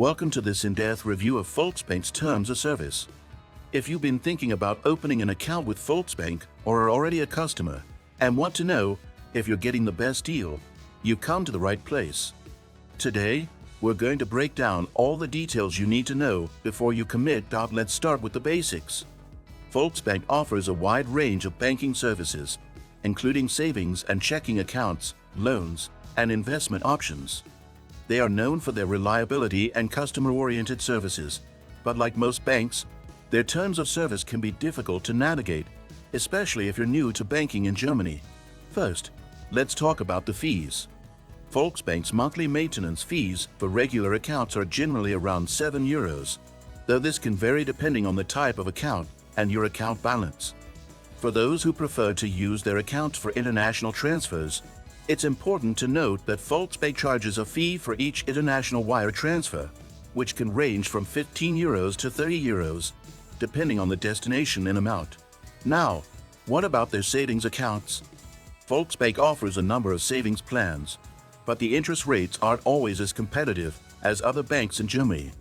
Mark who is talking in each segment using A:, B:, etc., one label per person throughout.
A: Welcome to this in-depth review of Volksbank's terms of service. If you've been thinking about opening an account with Volksbank or are already a customer and want to know if you're getting the best deal, you've come to the right place. Today, we're going to break down all the details you need to know before you commit. Let's start with the basics. Volksbank offers a wide range of banking services, including savings and checking accounts, loans, and investment options. They are known for their reliability and customer-oriented services, but like most banks, their terms of service can be difficult to navigate, especially if you're new to banking in Germany. First, let's talk about the fees. Volksbank's monthly maintenance fees for regular accounts are generally around €7, though this can vary depending on the type of account and your account balance. For those who prefer to use their account for international transfers, it's important to note that Volksbank charges a fee for each international wire transfer, which can range from €15 to €30, depending on the destination and amount. Now, what about their savings accounts? Volksbank offers a number of savings plans, but the interest rates aren't always as competitive as other banks in Germany.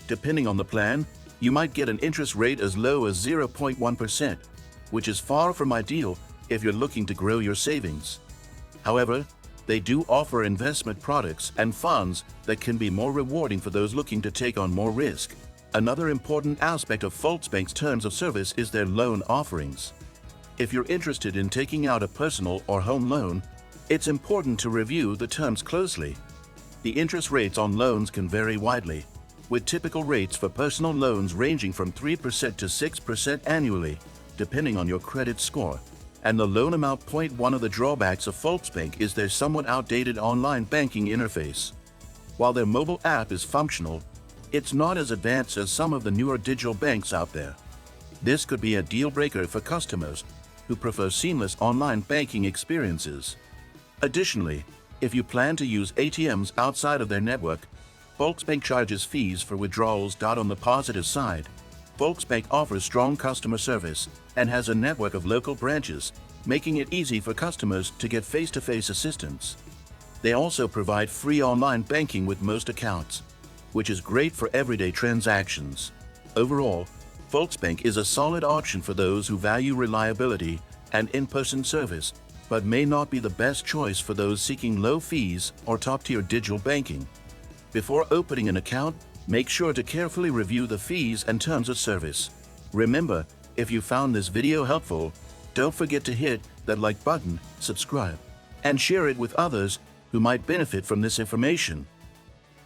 A: Depending on the plan, you might get an interest rate as low as 0.1%, which is far from ideal if you're looking to grow your savings. However, they do offer investment products and funds that can be more rewarding for those looking to take on more risk. Another important aspect of Volksbank's terms of service is their loan offerings. If you're interested in taking out a personal or home loan, it's important to review the terms closely. The interest rates on loans can vary widely, with typical rates for personal loans ranging from 3% to 6% annually, depending on your credit score and the loan amount. One of the drawbacks of Volksbank is their somewhat outdated online banking interface. While their mobile app is functional, it's not as advanced as some of the newer digital banks out there. This could be a deal breaker for customers who prefer seamless online banking experiences. Additionally, if you plan to use ATMs outside of their network, Volksbank charges fees for withdrawals. On the positive side, Volksbank offers strong customer service and has a network of local branches, making it easy for customers to get face-to-face assistance. They also provide free online banking with most accounts, which is great for everyday transactions. Overall, Volksbank is a solid option for those who value reliability and in-person service, but may not be the best choice for those seeking low fees or top-tier digital banking. Before opening an account, make sure to carefully review the fees and terms of service. Remember, if you found this video helpful, don't forget to hit that like button, subscribe, and share it with others who might benefit from this information.